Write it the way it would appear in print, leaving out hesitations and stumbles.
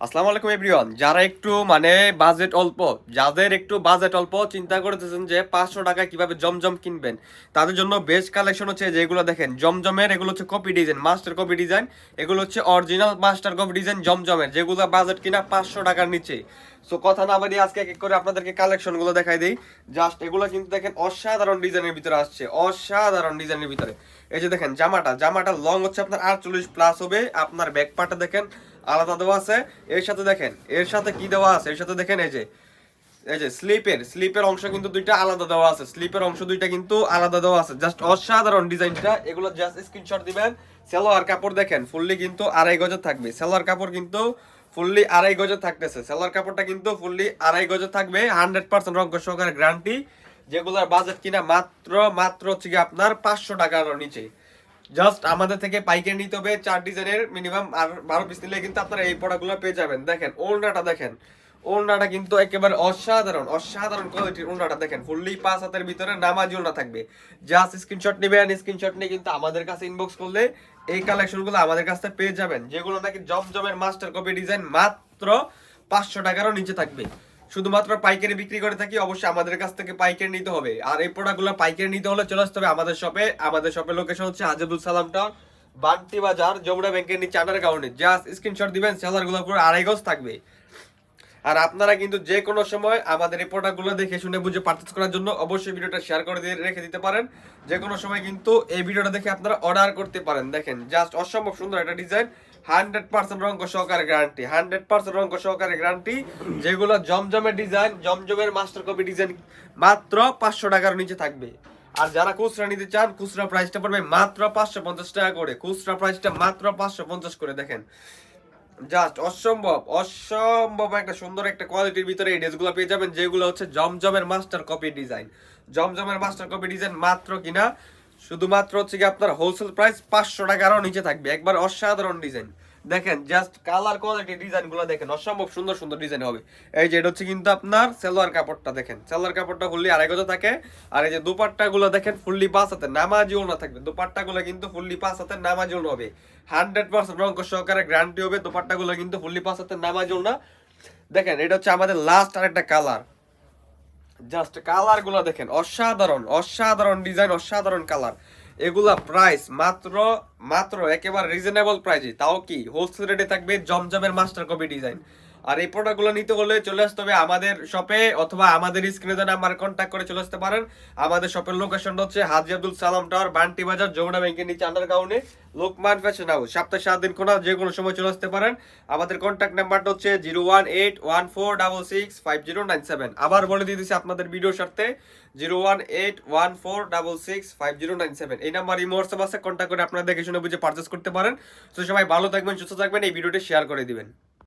আসসালামু আলাইকুম এভরিওয়ান। যারা একটু বাজেট অল্প, যাদের একটু বাজেট অল্প চিন্তা করতেছেন যে 500 টাকায় কিভাবে জমজম কিনবেন, তাদের জন্য বেস্ট কালেকশন হচ্ছে যেগুলো দেখেন জমজমের। এগুলো হচ্ছে copy design, master copy design. এগুলো হচ্ছে অরিজিনাল মাস্টার কপি ডিজাইন জমজমের, যেগুলো বাজেট কিনা 500 টাকার নিচে। সো কথা না বাড়িয়ে আজকে এক এক করে আপনাদেরকে কালেকশনগুলো দেখাই দিই। জাস্ট এগুলো কিন্তু দেখেন অসাধারণ ডিজাইনের ভিতরে আসছে, অসাধারণ ডিজাইনের ভিতরে। এই যে দেখেন জামাটা লং হচ্ছে আপনার 48 প্লাস হবে। আপনার ব্যাক পার্টটা দেখেন আলাদা দেওয়া আছে। এর সাথে দেখেন এর সাথে কি দেওয়া আছে, এর সাথে দেখেন এই যে স্লিপের অংশ কিন্তু দুইটা আলাদা দেওয়া আছে, স্লিপের অংশ দুইটা কিন্তু আলাদা দেওয়া আছে। জাস্ট অসাধারণ ডিজাইনটা। এগুলো জাস্ট স্ক্রিনশট দিবেন। সালোয়ার কাপড় দেখেন ফুললি কিন্তু 2.5 গজের থাকবে। সালোয়ার কাপড় কিন্তু ফুললি 2.5 গজের থাকতেছে। সালোয়ার কাপড়টা কিন্তু ফুললি 2.5 গজের থাকবে। 100% রং সহকারে গ্যারান্টি। যেগুলোর বাজেট কিনা মাত্র মাত্র হচ্ছে কি আপনার 500 টাকার নিচে। জাস্ট আমাদের থেকে পাইকারি নিতে হবে 4 ডিজাইনের মিনিমাম, আর 12 পিস নিলে কিন্তু আপনারা এই প্রোডাক্টগুলো পেয়ে যাবেন। দেখেন ওড়নাটা দেখেন, ওড়নাটা কিন্তু একেবারে অসাধারণ অসাধারণ কোয়ালিটির ওড়নাটা দেখেন। ফুললি 5 হাতের ভিতরে নামাজি ওড়না থাকবে। জাস্ট স্ক্রিনশট নেবেন, স্ক্রিনশট নিয়ে কিন্তু আমাদের কাছে ইনবক্স করলে এই কালেকশনগুলো আমাদের কাছ থেকে পেয়ে যাবেন। যেগুলো নাকি জমজমের মাস্টার কপি ডিজাইন মাত্র 500 টাকারও নিচে থাকবে। শুধুমাত্র পাইকারি বিক্রি করে থাকি, অবশ্যই আমাদের কাছ থেকে পাইকারি নিতে হবে। আর এই প্রোডাক্টগুলো পাইকারি নিতে হলে চলে আসতে হবে আমাদের শপে। আমাদের শপের লোকেশন হচ্ছে আজিবুল সালাম টাউন, বান্টি বাজার, যমুনা ব্যাংকের নিচে আন্ডার গ্রাউন্ডে। জাস্ট স্ক্রিনশট দিবেন, সেলারগুলো পুরো 2.5 গজ থাকবে। আর আপনারা কিন্তু যে কোনো সময় আমাদের এই প্রোডাক্টগুলো দেখে শুনে বুঝে পারচেজ করার জন্য অবশ্যই ভিডিওটা শেয়ার করে দিয়ে রেখে দিতে পারেন। যে কোনো সময় কিন্তু এই ভিডিওটা দেখে আপনারা অর্ডার করতে পারেন। দেখেন জাস্ট অসম্ভব সুন্দর একটা ডিজাইন। 100% রং সহকারে গ্যারান্টি, 100% রং সহকারে গ্যারান্টি। যেগুলো জমজমের ডিজাইন, জমজমের মাস্টার কপি ডিজাইন মাত্র 500 টাকার নিচে থাকবে। আর যারা খুচরা নিতে চান, খুচরা প্রাইসটা পড়বে মাত্র 550 টাকা করে। খুচরা প্রাইসটা মাত্র 550 করে। দেখেন জাস্ট অসম্ভব অসম্ভব একটা সুন্দর একটা কোয়ালিটির ভিতরে এই ড্রেসগুলো পেয়ে যাবেন, যেগুলো হচ্ছে জমজমের মাস্টার কপি ডিজাইন। জমজমের মাস্টার কপি ডিজাইন মাত্র কিনা শুধুমাত্র হচ্ছে কি আপনার হোলসেল প্রাইস 500 টাকারও নিচে থাকবে। একবার অসাধারণ ডিজাইন। দেখেন জাস্ট কালার কোয়ালিটি ডিজাইনগুলো দেখেন, অসম্ভব সুন্দর সুন্দর ডিজাইন হবে। এই যে এটা হচ্ছে কিন্তু আপনার সালোয়ার কাপড়টা দেখেন, সালোয়ার কাপড়টা ফুললি 2.5 গজ থাকে। আর এই যে দুপাট্টাগুলো দেখেন ফুললি 5 হাতে নামাজি ওড়না থাকবে। দুপাট্টাগুলো কিন্তু ফুললি 5 হাতে নামাজি ওড়না হবে। 100% রং সহকারে গ্যারান্টি হবে। দুপাট্টাগুলো কিন্তু ফুললি 5 হাতে নামাজি ওড়না। দেখেন এটা হচ্ছে আমাদের লাস্ট আরেকটা কালার। জাস্ট কালার গুলো দেখেন অসাধারণ অসাধারণ ডিজাইন, অসাধারণ কালার। এগুলা প্রাইস মাত্র মাত্র একেবারে রিজনেবল প্রাইসে, তাও কি হোলসেল রেটে থাকবে জমজমের মাস্টার কপি ডিজাইন। আর এই প্রোডাক্টগুলো নিতে হলে চলে আসতে হবে আমাদের শপে, অথবা আমাদের স্ক্রিনে দেওয়া নাম্বার কন্ট্যাক্ট করে চলে আসতে পারেন। আমাদের শপের লোকেশনটা হচ্ছে হাজী আব্দুল সালাম টাওয়ার, বান্টি বাজার, যমুনা ব্যাংকের নিচে আন্ডারগ্রাউন্ডে, লোকমান ফ্যাশন হাউস। সপ্তাহে 7 দিন খোলা, যে কোনো সময় চলে আসতে পারেন। আমাদের কন্ট্যাক্ট নাম্বারটা হচ্ছে 01814665097। আবার বলে দিয়ে দিচ্ছি আপনাদের ভিডিও স্বার্থে, 01814665097। এই নাম্বার ইমো হোয়াটসঅ্যাপ আছে, কন্ট্যাক্ট করে আপনারা দেখে শুনে বুঝে পারচেস করতে পারেন। তো সবাই ভালো থাকবেন, সুস্থ থাকবেন, এই ভিডিওটি শেয়ার করে দিবেন।